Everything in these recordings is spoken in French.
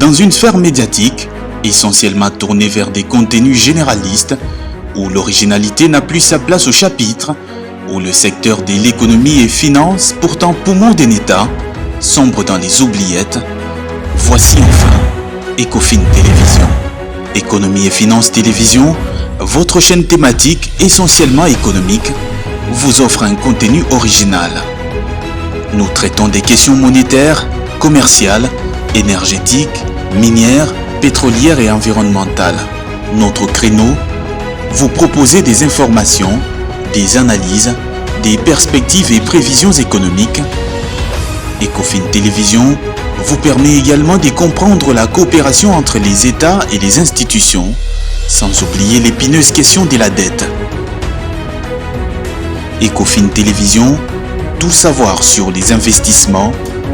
dans une sphère médiatique essentiellement tournée vers des contenus généralistes, où l'originalité n'a plus sa place au chapitre, où le secteur de l'économie et finance, pourtant poumon d'un État, sombre dans les oubliettes, voici enfin Ecofin Télévision. Économie et finance télévision, votre chaîne thématique essentiellement économique, vous offre un contenu original. Nous traitons des questions monétaires, commerciales, énergétiques, minières, pétrolières et environnementales. Notre créneau, vous proposer des informations, des analyses, des perspectives et prévisions économiques. Ecofin Télévision vous permet également de comprendre la coopération entre les États et les institutions, sans oublier l'épineuse question de la dette. Ecofin Télévision, tout savoir sur les investissements,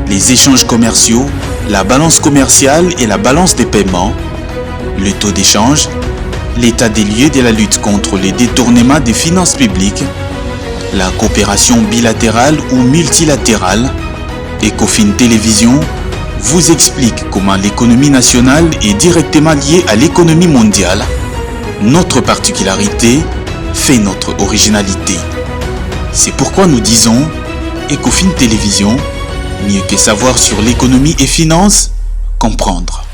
les échanges commerciaux, la balance commerciale et la balance des paiements, le taux d'échange, l'état des lieux de la lutte contre les détournements des finances publiques, la coopération bilatérale ou multilatérale. Ecofin Télévision vous explique comment l'économie nationale est directement liée à l'économie mondiale. Notre particularité fait notre originalité. C'est pourquoi nous disons Ecofin Télévision, mieux que savoir sur l'économie et finance, comprendre.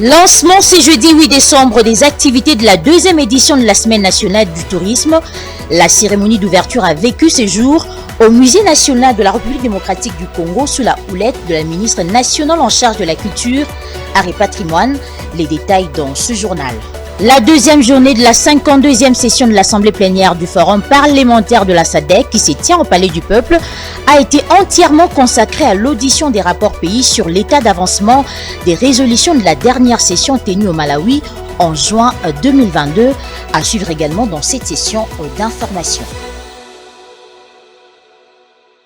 Lancement ce jeudi 8 décembre des activités de la deuxième édition de la Semaine nationale du tourisme. La cérémonie d'ouverture a vécu ce jour au Musée national de la République démocratique du Congo sous la houlette de la ministre nationale en charge de la culture, art et patrimoine. Les détails dans ce journal. La deuxième journée de la 52e session de l'Assemblée plénière du Forum parlementaire de la SADC qui se tient au Palais du Peuple a été entièrement consacrée à l'audition des rapports pays sur l'état d'avancement des résolutions de la dernière session tenue au Malawi en juin 2022, à suivre également dans cette session d'information.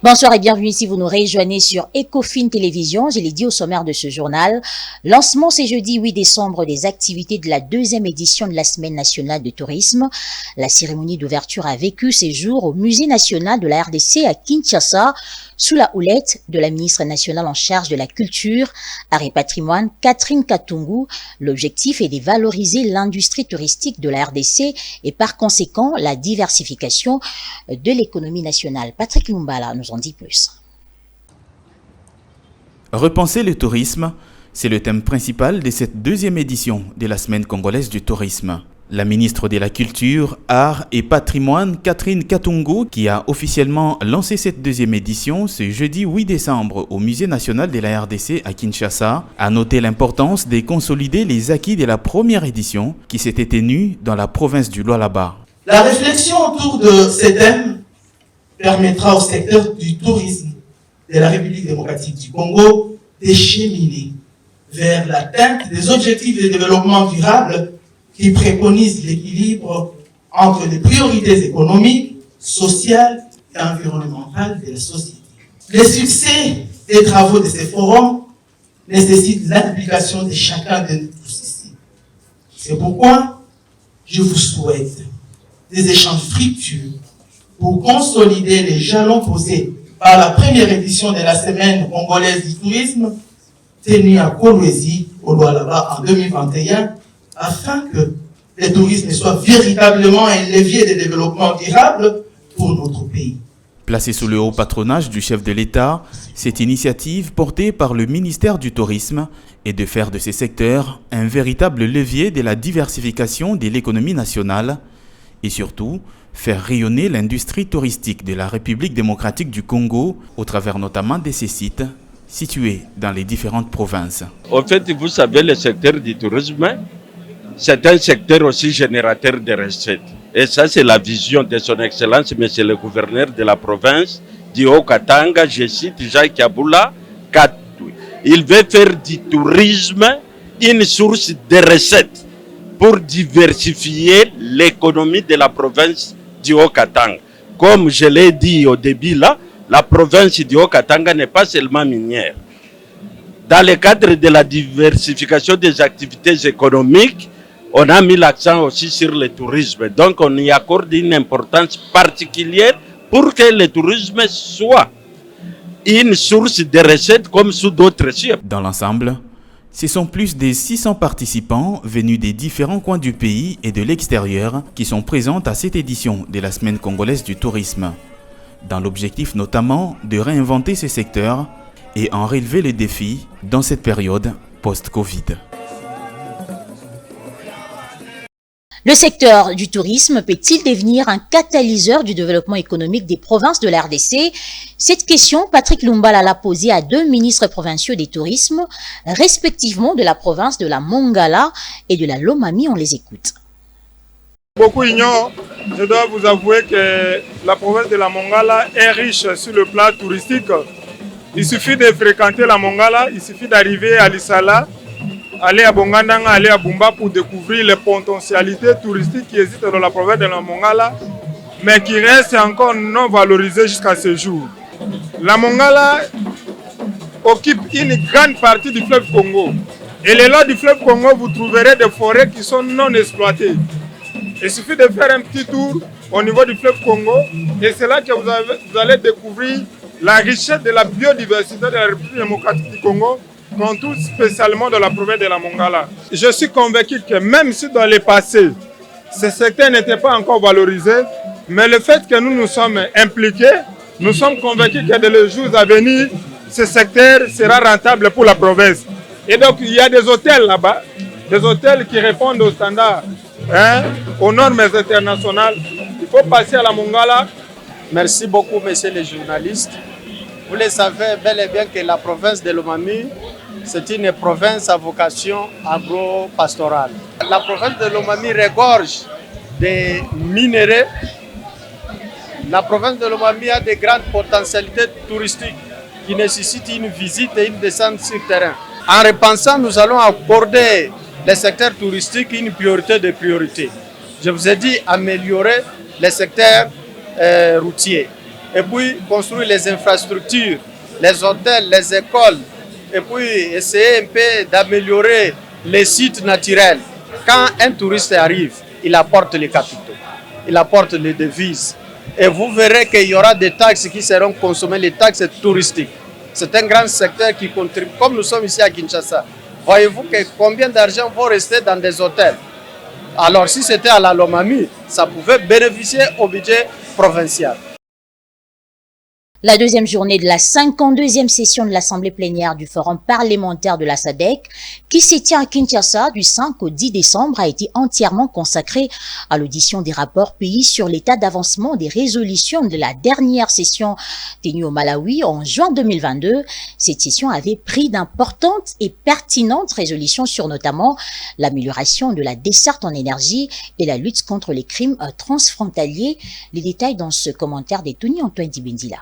Bonsoir et bienvenue si vous nous rejoignez sur Ecofin Télévision. Je l'ai dit au sommaire de ce journal. Lancement ce jeudi 8 décembre des activités de la deuxième édition de la Semaine nationale de tourisme. La cérémonie d'ouverture a vécu ces jours au Musée national de la RDC à Kinshasa sous la houlette de la ministre nationale en charge de la culture, art et patrimoine, Catherine Katungu. L'objectif est de valoriser l'industrie touristique de la RDC et par conséquent la diversification de l'économie nationale. Patrick Lumbala nous en dit plus. Repenser le tourisme, c'est le thème principal de cette deuxième édition de la Semaine congolaise du tourisme. La ministre de la Culture, Art et Patrimoine, Catherine Katungu, qui a officiellement lancé cette deuxième édition ce jeudi 8 décembre au Musée national de la RDC à Kinshasa, a noté l'importance de consolider les acquis de la première édition qui s'était tenue dans la province du Lualaba. La réflexion autour de ces thèmes permettra au secteur du tourisme de la République démocratique du Congo d'écheminer vers l'atteinte des objectifs de développement durable qui préconisent l'équilibre entre les priorités économiques, sociales et environnementales de la société. Le succès des travaux de ces forums nécessite l'implication de chacun de nous tous ici. C'est pourquoi je vous souhaite des échanges fructueux pour consolider les jalons posés par la première édition de la Semaine congolaise du tourisme tenue à Kolwezi, au Lualaba, en 2021, afin que le tourisme soit véritablement un levier de développement durable pour notre pays. Placée sous le haut patronage du chef de l'État, cette initiative portée par le ministère du Tourisme est de faire de ces secteurs un véritable levier de la diversification de l'économie nationale et surtout faire rayonner l'industrie touristique de la République démocratique du Congo au travers notamment de ses sites situés dans les différentes provinces. En fait, vous savez, le secteur du tourisme, c'est un secteur aussi générateur de recettes. Et ça, c'est la vision de son Excellence, Monsieur le gouverneur de la province, du Haut-Katanga, je cite Jacques Aboula, il veut faire du tourisme une source de recettes pour diversifier l'économie de la province du Haut-Katanga. Comme je l'ai dit au début là, la province du Haut-Katanga n'est pas seulement minière. Dans le cadre de la diversification des activités économiques, on a mis l'accent aussi sur le tourisme. Donc on y accorde une importance particulière pour que le tourisme soit une source de recettes comme sous d'autres cieux. Dans l'ensemble, ce sont plus de 600 participants venus des différents coins du pays et de l'extérieur qui sont présents à cette édition de la Semaine congolaise du tourisme, dans l'objectif notamment de réinventer ce secteur et en relever les défis dans cette période post-Covid. Le secteur du tourisme peut-il devenir un catalyseur du développement économique des provinces de la RDC? Cette question, Patrick Lumbala l'a posée à 2 ministres provinciaux des tourismes, respectivement de la province de la Mongala et de la Lomami. On les écoute. Beaucoup ignorent, je dois vous avouer que la province de la Mongala est riche sur le plan touristique. Il suffit de fréquenter la Mongala, il suffit d'arriver à Lissala, aller à Bongandanga, aller à Bumba pour découvrir les potentialités touristiques qui existent dans la province de la Mongala, mais qui restent encore non valorisées jusqu'à ce jour. La Mongala occupe une grande partie du fleuve Congo. Et le long du fleuve Congo, vous trouverez des forêts qui sont non exploitées. Il suffit de faire un petit tour au niveau du fleuve Congo et c'est là que vous allez découvrir la richesse de la biodiversité de la République démocratique du Congo, tout spécialement dans la province de la Mongala. Je suis convaincu que même si dans le passé, ce secteur n'était pas encore valorisé, mais le fait que nous nous sommes impliqués, nous sommes convaincus que dans les jours à venir, ce secteur sera rentable pour la province. Et donc il y a des hôtels là-bas, des hôtels qui répondent aux standards, aux normes internationales. Il faut passer à la Mongala. Merci beaucoup, messieurs les journalistes. Vous le savez bel et bien que la province de Lomami, c'est une province à vocation agro-pastorale. La province de Lomami regorge des minéraux. La province de Lomami a de grandes potentialités touristiques qui nécessitent une visite et une descente sur terrain. En repensant, nous allons accorder le secteur touristique une priorité de priorité. Je vous ai dit améliorer le secteur routier et puis construire les infrastructures, les hôtels, les écoles et puis essayer un peu d'améliorer les sites naturels. Quand un touriste arrive, il apporte les capitaux, il apporte les devises et vous verrez qu'il y aura des taxes qui seront consommées, les taxes touristiques. C'est un grand secteur qui contribue, comme nous sommes ici à Kinshasa. Voyez-vous que combien d'argent vont rester dans des hôtels? Alors si c'était à la Lomami, ça pouvait bénéficier au budget provincial. La deuxième journée de la 52e session de l'Assemblée plénière du Forum parlementaire de la SADC, qui se tient à Kinshasa du 5 au 10 décembre, a été entièrement consacrée à l'audition des rapports pays sur l'état d'avancement des résolutions de la dernière session tenue au Malawi en juin 2022. Cette session avait pris d'importantes et pertinentes résolutions sur notamment l'amélioration de la desserte en énergie et la lutte contre les crimes transfrontaliers. Les détails dans ce commentaire de Tony Antoine Dibendila.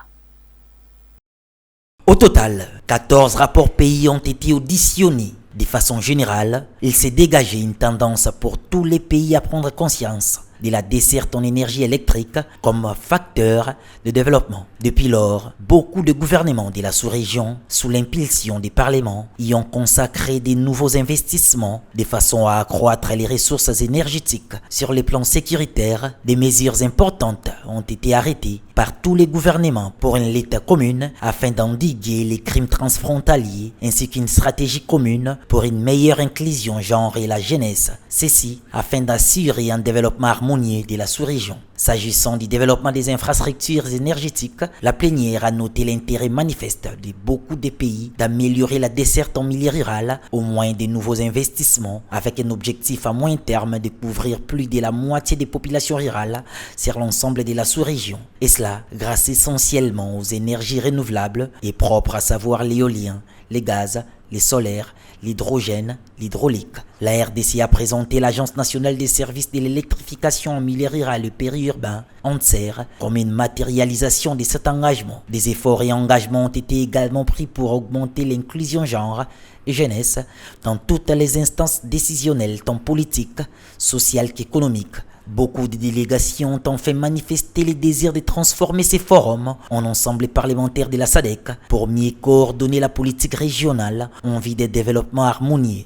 Au total, 14 rapports pays ont été auditionnés. De façon générale, il s'est dégagé une tendance pour tous les pays à prendre conscience de la desserte en énergie électrique comme facteur de développement. Depuis lors, beaucoup de gouvernements de la sous-région, sous l'impulsion des parlements, y ont consacré de nouveaux investissements de façon à accroître les ressources énergétiques. Sur le plan sécuritaire, des mesures importantes ont été arrêtées par tous les gouvernements pour une lutte commune afin d'endiguer les crimes transfrontaliers ainsi qu'une stratégie commune pour une meilleure inclusion genre et la jeunesse. Ceci afin d'assurer un développement harmonieux de la sous-région. S'agissant du développement des infrastructures énergétiques, la plénière a noté l'intérêt manifeste de beaucoup de pays d'améliorer la desserte en milieu rural, au moins de nouveaux investissements, avec un objectif à moyen terme de couvrir plus de la moitié des populations rurales sur l'ensemble de la sous-région. Et cela grâce essentiellement aux énergies renouvelables et propres, à savoir l'éolien, les gaz, les solaires, l'hydrogène, l'hydraulique. La RDC a présenté l'Agence nationale des services de l'électrification en milieu rural et périurbain, ANSER, comme une matérialisation de cet engagement. Des efforts et engagements ont été également pris pour augmenter l'inclusion genre et jeunesse dans toutes les instances décisionnelles, tant politiques, sociales qu'économiques. Beaucoup de délégations ont enfin manifesté le désir de transformer ces forums en ensemble parlementaire de la SADC pour mieux coordonner la politique régionale en vue de développement harmonieux.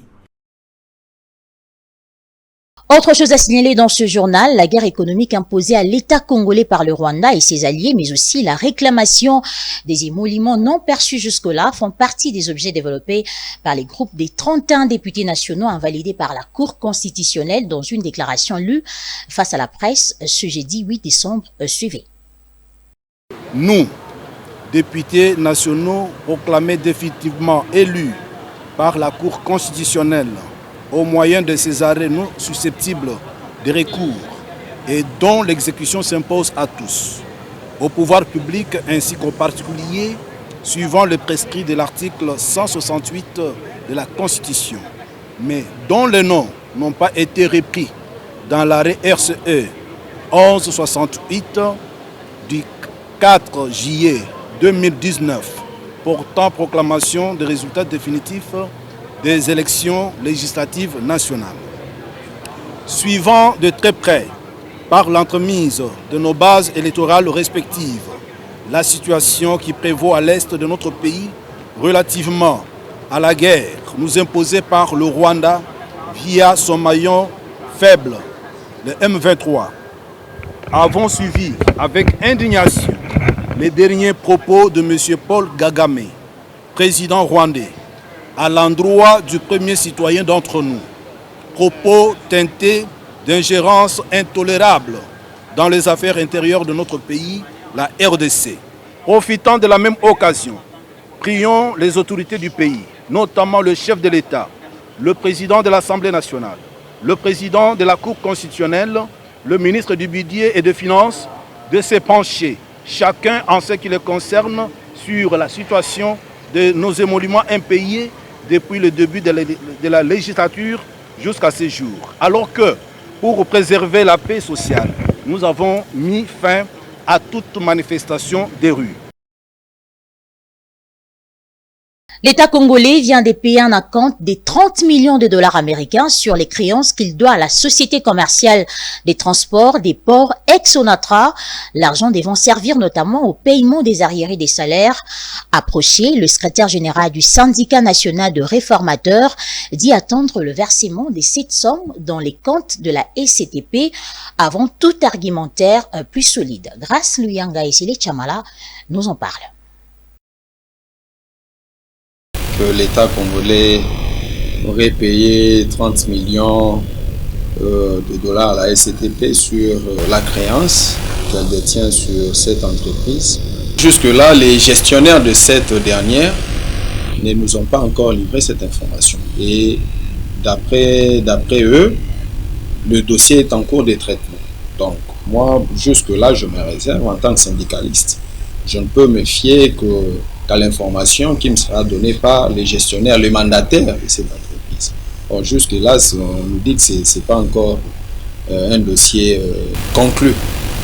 Autre chose à signaler dans ce journal, la guerre économique imposée à l'État congolais par le Rwanda et ses alliés, mais aussi la réclamation des émoluments non perçus jusque-là font partie des objets développés par les groupes des 31 députés nationaux invalidés par la Cour constitutionnelle dans une déclaration lue face à la presse ce jeudi 8 décembre suivant. Nous, députés nationaux proclamés définitivement élus par la Cour constitutionnelle, au moyen de ces arrêts non susceptibles de recours et dont l'exécution s'impose à tous, au pouvoir public ainsi qu'aux particuliers, suivant le prescrit de l'article 168 de la Constitution, mais dont les noms n'ont pas été repris dans l'arrêt RCE 1168 du 4 juillet 2019 portant proclamation des résultats définitifs des élections législatives nationales. Suivant de très près, par l'entremise de nos bases électorales respectives, la situation qui prévaut à l'est de notre pays relativement à la guerre nous imposée par le Rwanda via son maillon faible, le M23, avons suivi avec indignation les derniers propos de M. Paul Kagame, président rwandais, à l'endroit du premier citoyen d'entre nous. Propos teintés d'ingérence intolérable dans les affaires intérieures de notre pays, la RDC. Profitant de la même occasion, prions les autorités du pays, notamment le chef de l'État, le président de l'Assemblée nationale, le président de la Cour constitutionnelle, le ministre du Budget et des Finances, de se pencher, chacun en ce qui les concerne, sur la situation de nos émoluments impayés depuis le début de la législature jusqu'à ce jour. Alors que, pour préserver la paix sociale, nous avons mis fin à toute manifestation des rues. L'État congolais vient de payer un acompte de 30 millions de dollars américains sur les créances qu'il doit à la Société commerciale des transports des ports ex-Onatra. L'argent devant servir notamment au paiement des arriérés des salaires. Approché, le secrétaire général du syndicat national de réformateurs dit attendre le versement de cette somme dans les comptes de la SCTP avant tout argumentaire plus solide. Grâce Luyanga et Sile Chamala nous en parle. Que l'État congolais aurait payé 30 millions de dollars à la SCTP sur la créance qu'elle détient sur cette entreprise. Jusque-là, les gestionnaires de cette dernière ne nous ont pas encore livré cette information. Et d'après eux, le dossier est en cours de traitement. Donc, moi, jusque-là, je me réserve en tant que syndicaliste. Je ne peux me fier qu'à l'information qui me sera donnée par les gestionnaires, les mandataires de cette entreprise. Or, jusque-là, on nous dit que ce n'est pas encore un dossier conclu.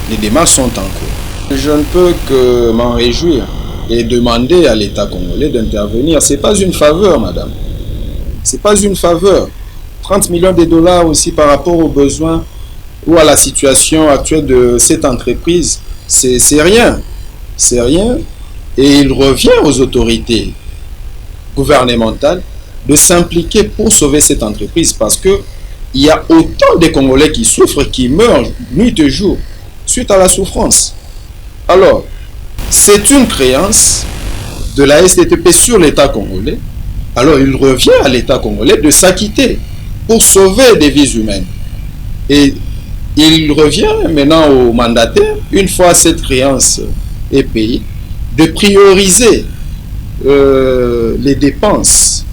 Les démarches sont en cours. Je ne peux que m'en réjouir et demander à l'État congolais d'intervenir. Ce n'est pas une faveur, madame. Ce n'est pas une faveur. 30 millions de dollars aussi par rapport aux besoins ou à la situation actuelle de cette entreprise, c'est rien. C'est rien. Et il revient aux autorités gouvernementales de s'impliquer pour sauver cette entreprise parce qu'il y a autant de Congolais qui souffrent, qui meurent nuit et jour suite à la souffrance. Alors, c'est une créance de la STTP sur l'État congolais. Alors, il revient à l'État congolais de s'acquitter pour sauver des vies humaines. Et il revient maintenant aux mandataires, une fois cette créance est payée, de prioriser les dépenses.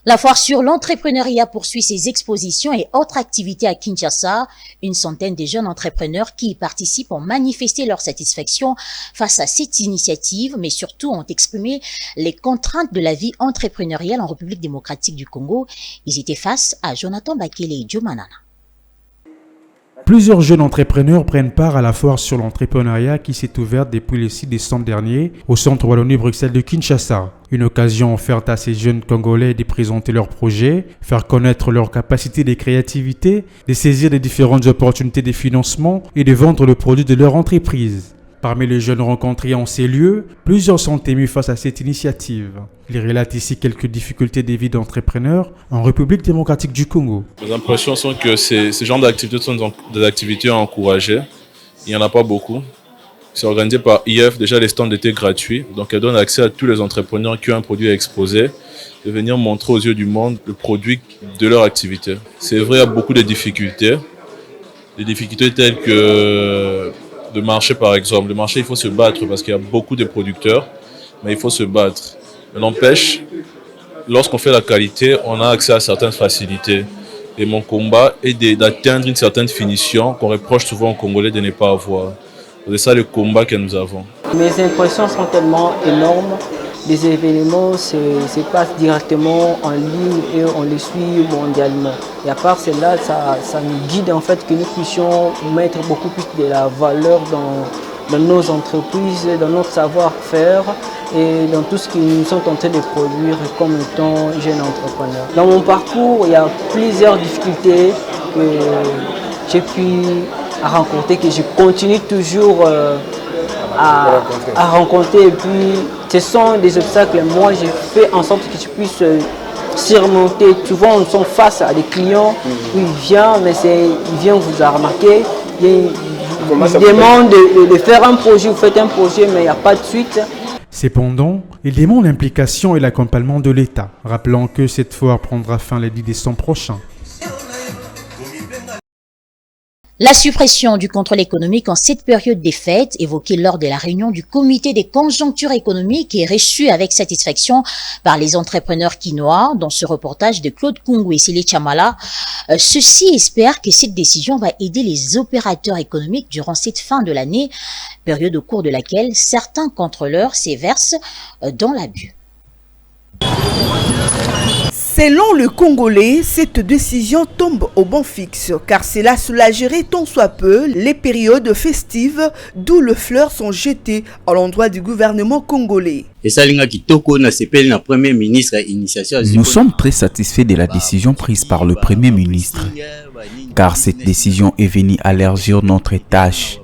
La foire sur l'entrepreneuriat poursuit ses expositions et autres activités à Kinshasa. Une centaine de jeunes entrepreneurs qui y participent ont manifesté leur satisfaction face à cette initiative, mais surtout ont exprimé les contraintes de la vie entrepreneuriale en République démocratique du Congo. Ils étaient face à Jonathan Bakele et Joe Manana. Plusieurs jeunes entrepreneurs prennent part à la foire sur l'entrepreneuriat qui s'est ouverte depuis le 6 décembre dernier au centre Wallonie-Bruxelles de Kinshasa. Une occasion offerte à ces jeunes Congolais de présenter leurs projets, faire connaître leurs capacités de créativité, de saisir les différentes opportunités de financement et de vendre le produit de leur entreprise. Parmi les jeunes rencontrés en ces lieux, plusieurs sont émus face à cette initiative. Ils relatent ici quelques difficultés des vies d'entrepreneurs en République démocratique du Congo. Les impressions sont que ces genres d'activités sont des activités à encourager. Il n'y en a pas beaucoup. C'est organisé par IF. Déjà, les stands étaient gratuits. Donc, elle donne accès à tous les entrepreneurs qui ont un produit à exposer de venir montrer aux yeux du monde le produit de leur activité. C'est vrai, il y a beaucoup de difficultés. Des difficultés telles que le marché, par exemple. Le marché, il faut se battre parce qu'il y a beaucoup de producteurs, mais il faut se battre. Mais n'empêche, lorsqu'on fait la qualité, on a accès à certaines facilités. Et mon combat est d'atteindre une certaine finition qu'on reproche souvent aux Congolais de ne pas avoir. C'est ça le combat que nous avons. Mes impressions sont tellement énormes. Les événements se passent directement en ligne et on les suit mondialement. Et à part cela, ça nous guide en fait que nous puissions mettre beaucoup plus de la valeur dans nos entreprises, dans notre savoir-faire et dans tout ce que nous sommes en train de produire comme étant jeunes entrepreneurs. Dans mon parcours, il y a plusieurs difficultés que j'ai pu rencontrer, que je continue toujours à rencontrer. Et puis, ce sont des obstacles. Moi, j'ai fait en sorte que je puisse surmonter. Souvent, nous sommes face à des clients où il vient, mais il vient vous remarquer. Il demande de faire un projet, vous faites un projet, mais il n'y a pas de suite. Cependant, il demande l'implication et l'accompagnement de l'État, rappelant que cette foire prendra fin le 10 décembre prochain. La suppression du contrôle économique en cette période des fêtes, évoquée lors de la réunion du comité des conjonctures économiques, est reçue avec satisfaction par les entrepreneurs quinois. Dans ce reportage de Claude Kungu et Céline Chamala, ceux-ci espèrent que cette décision va aider les opérateurs économiques durant cette fin de l'année, période au cours de laquelle certains contrôleurs s'éversent dans l'abus. Selon le Congolais, cette décision tombe au bon fixe, car cela soulagerait tant soit peu les périodes festives d'où les fleurs sont jetées à l'endroit du gouvernement congolais. Nous sommes très satisfaits de la décision prise par le Premier ministre, car cette décision est venue élargir notre tâche.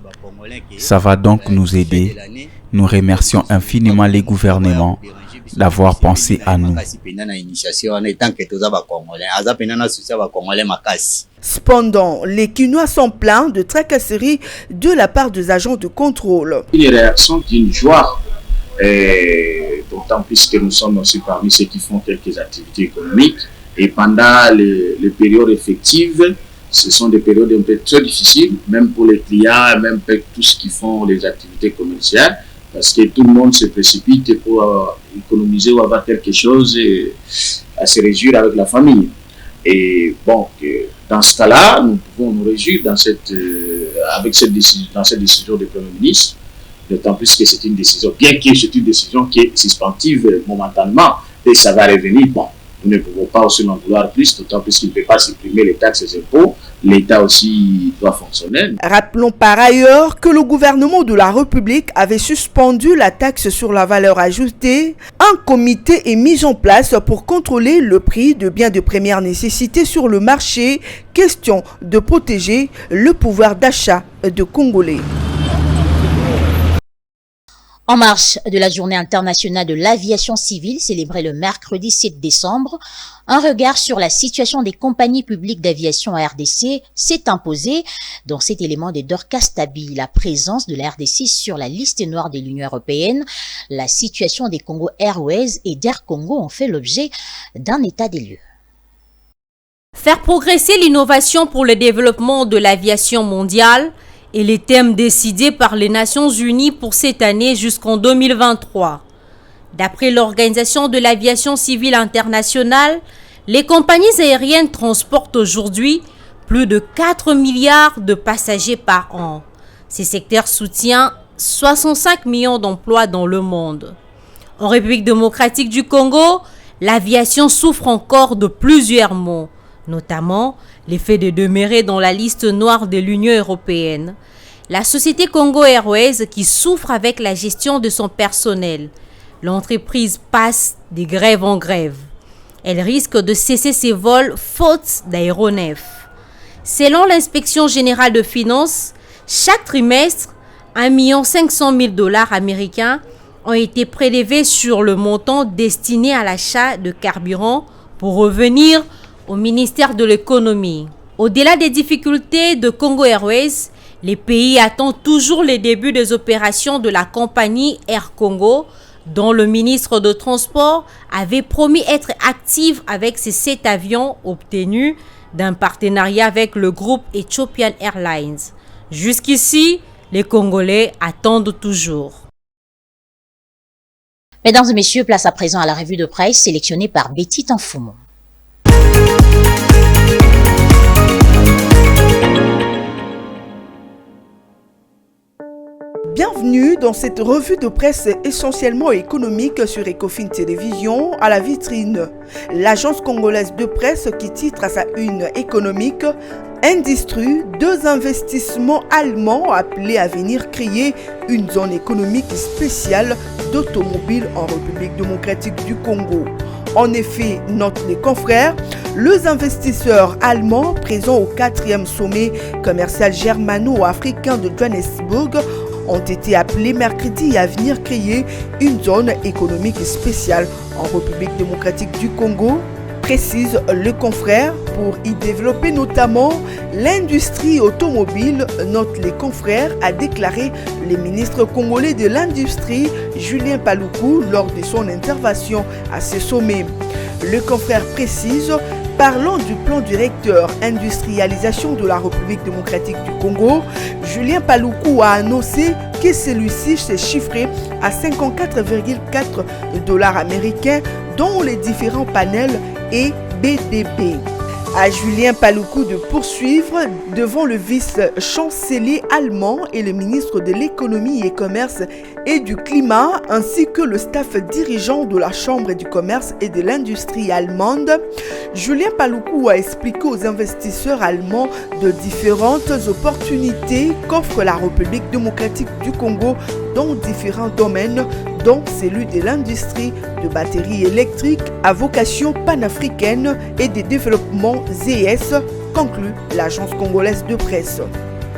Ça va donc nous aider. Nous remercions infiniment les gouvernements d'avoir pensé à nous. Cependant, les Quinois sont pleins de tracasseries de la part des agents de contrôle. Une réaction d'une joie, d'autant plus que nous sommes aussi parmi ceux qui font quelques activités économiques. Et pendant les périodes effectives, ce sont des périodes un peu très difficiles, même pour les clients, même pour tous ceux qui font les activités commerciales. Parce que tout le monde se précipite pour économiser ou avoir quelque chose et à se réjouir avec la famille. Et bon, dans ce cas-là, nous pouvons nous réjouir avec cette décision du Premier ministre, d'autant plus que c'est une décision, bien que c'est une décision qui est suspensive momentanément, et ça va revenir. Bon, nous ne pouvons pas aussi en vouloir plus, d'autant plus qu'il ne peut pas supprimer les taxes et les impôts. L'État aussi doit fonctionner. Rappelons par ailleurs que le gouvernement de la République avait suspendu la taxe sur la valeur ajoutée. Un comité est mis en place pour contrôler le prix de biens de première nécessité sur le marché. Question de protéger le pouvoir d'achat des Congolais. En marge de la journée internationale de l'aviation civile célébrée le mercredi 7 décembre, un regard sur la situation des compagnies publiques d'aviation à RDC s'est imposé. Dans cet élément de Dorcas Tabi, la présence de la RDC sur la liste noire de l'Union européenne, la situation des Congo Airways et d'Air Congo ont fait l'objet d'un état des lieux. Faire progresser l'innovation pour le développement de l'aviation mondiale et les thèmes décidés par les Nations Unies pour cette année jusqu'en 2023. D'après l'Organisation de l'aviation civile internationale, Les compagnies aériennes transportent aujourd'hui plus de 4 milliards de passagers par an. Ces secteurs soutiennent 65 millions d'emplois dans le monde. En République démocratique du Congo, l'aviation souffre encore de plusieurs maux, notamment l'effet de demeurer dans la liste noire de l'Union européenne, la société Congo Airways qui souffre avec la gestion de son personnel. L'entreprise passe de grève en grève. Elle risque de cesser ses vols faute d'aéronefs. Selon l'inspection générale de finances, chaque trimestre, 1 500 000 $ américains ont été prélevés sur le montant destiné à l'achat de carburant pour revenir au ministère de l'économie. Au-delà des difficultés de Congo Airways, les pays attendent toujours les débuts des opérations de la compagnie Air Congo, dont le ministre de Transport avait promis être actif avec ses 7 avions obtenus d'un partenariat avec le groupe Ethiopian Airlines. Jusqu'ici, les Congolais attendent toujours. Mesdames et messieurs, place à présent à la revue de presse sélectionnée par Betty Tanfoumou. Bienvenue dans cette revue de presse essentiellement économique sur Ecofin Télévision à la vitrine. L'agence congolaise de presse qui titre à sa une économique Industrie, 2 investissements allemands appelés à venir créer une zone économique spéciale d'automobile en République démocratique du Congo. En effet, notent les confrères, les investisseurs allemands présents au 4e sommet commercial germano-africain de Johannesburg ont été appelés mercredi à venir créer une zone économique spéciale en République démocratique du Congo, précise le confrère, pour y développer notamment l'industrie automobile, note les confrères, a déclaré le ministre congolais de l'Industrie, Julien Paluku, lors de son intervention à ce sommet. Le confrère précise, parlant du plan directeur industrialisation de la République démocratique du Congo, Julien Paluku a annoncé que celui-ci s'est chiffré à 54,4 $ américains dont les différents panels et BDP. À Julien Paluku de poursuivre devant le vice-chancelier allemand et le ministre de l'économie et commerce et du climat ainsi que le staff dirigeant de la Chambre du commerce et de l'industrie allemande. Julien Paluku a expliqué aux investisseurs allemands de différentes opportunités qu'offre la République démocratique du Congo dans différents domaines, dont celui de l'industrie de batteries électriques à vocation panafricaine et des développements ZS, conclut l'agence congolaise de presse.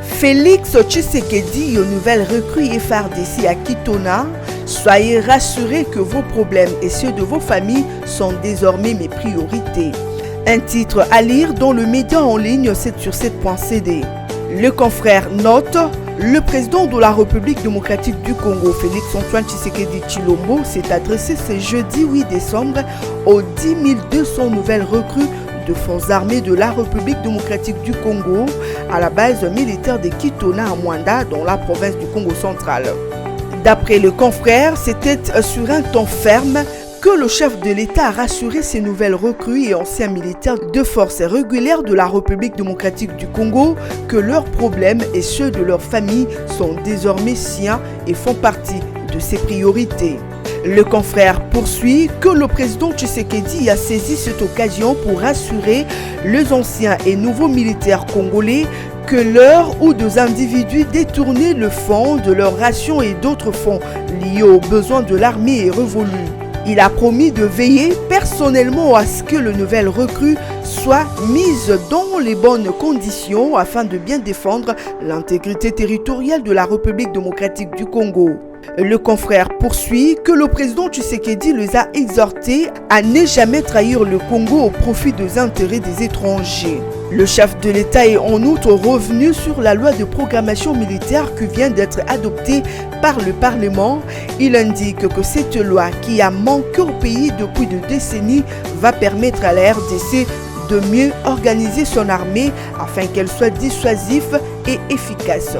Félix Tshisekedi, une nouvelle recrue FARDC à Kitona, soyez rassurés que vos problèmes et ceux de vos familles sont désormais mes priorités. Un titre à lire dans le média en ligne 7sur7.cd. Le confrère note, le président de la République démocratique du Congo, Félix Antoine Tshisekedi Tshilombo, s'est adressé ce jeudi 8 décembre aux 10 200 nouvelles recrues de forces armées de la République démocratique du Congo à la base militaire de Kitona à Mwanda dans la province du Congo central. D'après le confrère, c'était sur un ton ferme que le chef de l'État a rassuré ces nouvelles recrues et anciens militaires de forces régulières de la République démocratique du Congo que leurs problèmes et ceux de leurs familles sont désormais siens et font partie de ses priorités. Le confrère poursuit que le président Tshisekedi a saisi cette occasion pour rassurer les anciens et nouveaux militaires congolais que l'heure où des individus détournaient le fonds de leurs rations et d'autres fonds liés aux besoins de l'armée est révolue. Il a promis de veiller personnellement à ce que les nouvelles recrues soient mises dans les bonnes conditions afin de bien défendre l'intégrité territoriale de la République démocratique du Congo. Le confrère poursuit que le président Tshisekedi les a exhortés à ne jamais trahir le Congo au profit des intérêts des étrangers. Le chef de l'État est en outre revenu sur la loi de programmation militaire qui vient d'être adoptée par le Parlement. Il indique que cette loi qui a manqué au pays depuis des décennies va permettre à la RDC de mieux organiser son armée afin qu'elle soit dissuasive et efficace.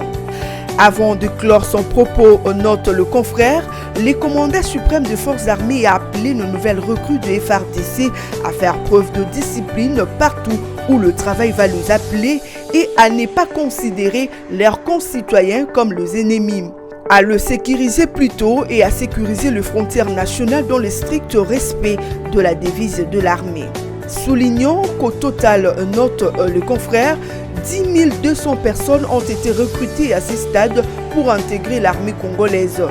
Avant de clore son propos, note le confrère, le commandant suprême des forces armées a appelé nos nouvelles recrues de FARDC à faire preuve de discipline partout où le travail va les appeler et à ne pas considérer leurs concitoyens comme les ennemis. À le sécuriser plutôt et à sécuriser les frontières nationales dans le strict respect de la devise de l'armée. Soulignons qu'au total, note le confrère, 10 200 personnes ont été recrutées à ce stade pour intégrer l'armée congolaise.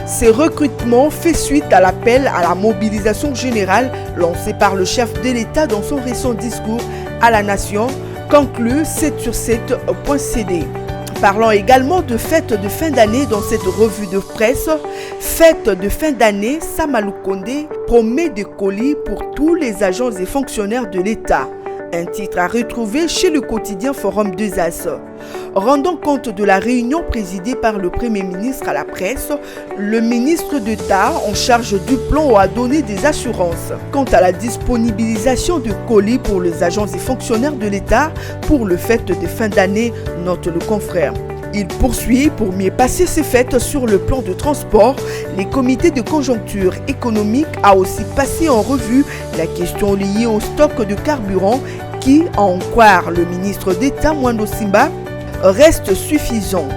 Ces recrutements fait suite à l'appel à la mobilisation générale lancé par le chef de l'État dans son récent discours à la nation, conclut 7sur7.cd. Parlons également de fête de fin d'année dans cette revue de presse. Fête de fin d'année, Samalou Kondé promet des colis pour tous les agents et fonctionnaires de l'État. Un titre à retrouver chez le quotidien Forum 2As. Rendant compte de la réunion présidée par le Premier ministre à la presse, le ministre d'État en charge du plan a donné des assurances quant à la disponibilisation de colis pour les agents et fonctionnaires de l'État pour le fête de fin d'année, note le confrère. Il poursuit pour mieux passer ces fêtes sur le plan de transport. Les comités de conjoncture économique a aussi passé en revue la question liée au stock de carburant qui, à en croire le ministre d'État Mwando Simba, reste suffisant.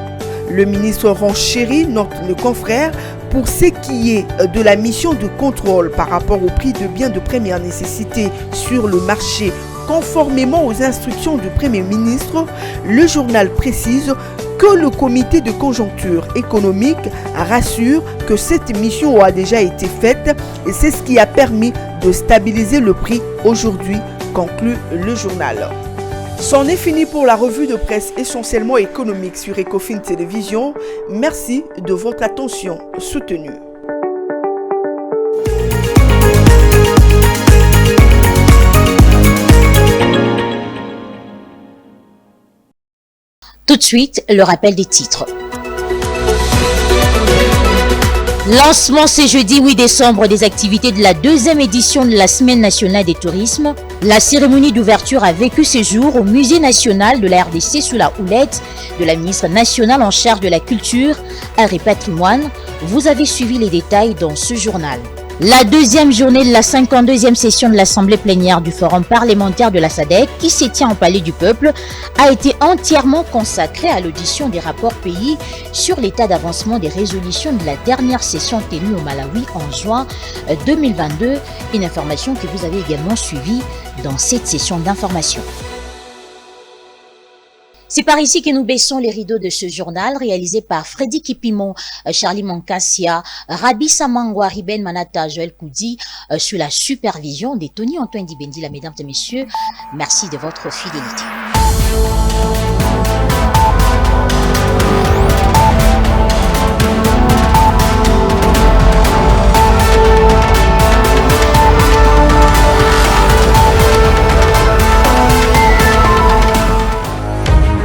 Le ministre renchérit, note le confrère, pour ce qui est de la mission de contrôle par rapport au prix de biens de première nécessité sur le marché. Conformément aux instructions du Premier ministre, le journal précise que le comité de conjoncture économique rassure que cette mission a déjà été faite et c'est ce qui a permis de stabiliser le prix aujourd'hui, conclut le journal. C'en est fini pour la revue de presse essentiellement économique sur Ecofin Télévision. Merci de votre attention soutenue. Tout de suite, le rappel des titres. Lancement ce jeudi 8 décembre des activités de la deuxième édition de la Semaine nationale des tourismes. La cérémonie d'ouverture a vécu ses jours au Musée national de la RDC sous la houlette de la ministre nationale en charge de la culture, art et patrimoine. Vous avez suivi les détails dans ce journal. La deuxième journée de la 52e session de l'Assemblée plénière du Forum parlementaire de la SADC, qui se tient au Palais du Peuple, a été entièrement consacrée à l'audition des rapports pays sur l'état d'avancement des résolutions de la dernière session tenue au Malawi en juin 2022. Une information que vous avez également suivie dans cette session d'information. C'est par ici que nous baissons les rideaux de ce journal réalisé par Freddy Kipimon, Charlie Mankassia, Rabi Samangwa, Riben Manata, Joël Koudi, sous la supervision de Tony Antoine Dibendi. Mesdames et messieurs, merci de votre fidélité.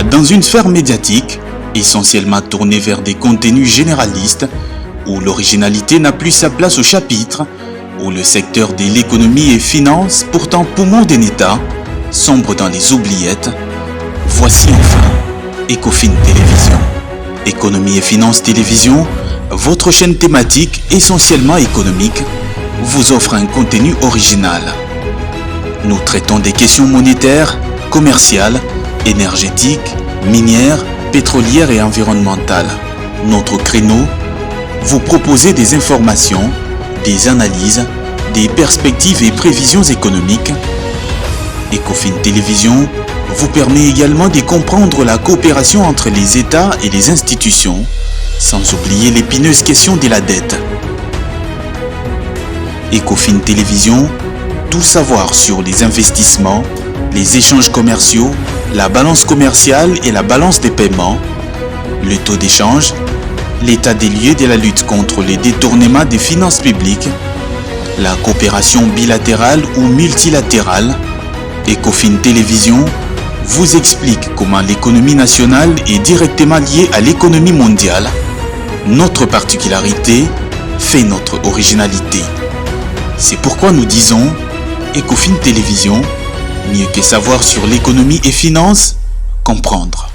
Dans une sphère médiatique, essentiellement tournée vers des contenus généralistes, où l'originalité n'a plus sa place au chapitre, où le secteur de l'économie et finance, pourtant poumon d'un État, sombre dans les oubliettes, voici enfin Ecofin Télévision. Économie et finance télévision, votre chaîne thématique essentiellement économique, vous offre un contenu original. Nous traitons des questions monétaires, commerciales, énergétiques, minières, pétrolières et environnementales. Notre créneau, vous proposer des informations, des analyses, des perspectives et prévisions économiques. Ecofin Télévision vous permet également de comprendre la coopération entre les États et les institutions, sans oublier l'épineuse question de la dette. Ecofin Télévision, tout savoir sur les investissements, les échanges commerciaux, la balance commerciale et la balance des paiements, le taux d'échange, l'état des lieux de la lutte contre les détournements des finances publiques, la coopération bilatérale ou multilatérale. Ecofin Télévision vous explique comment l'économie nationale est directement liée à l'économie mondiale. Notre particularité fait notre originalité. C'est pourquoi nous disons Ecofin Télévision, mieux que savoir sur l'économie et finances, comprendre.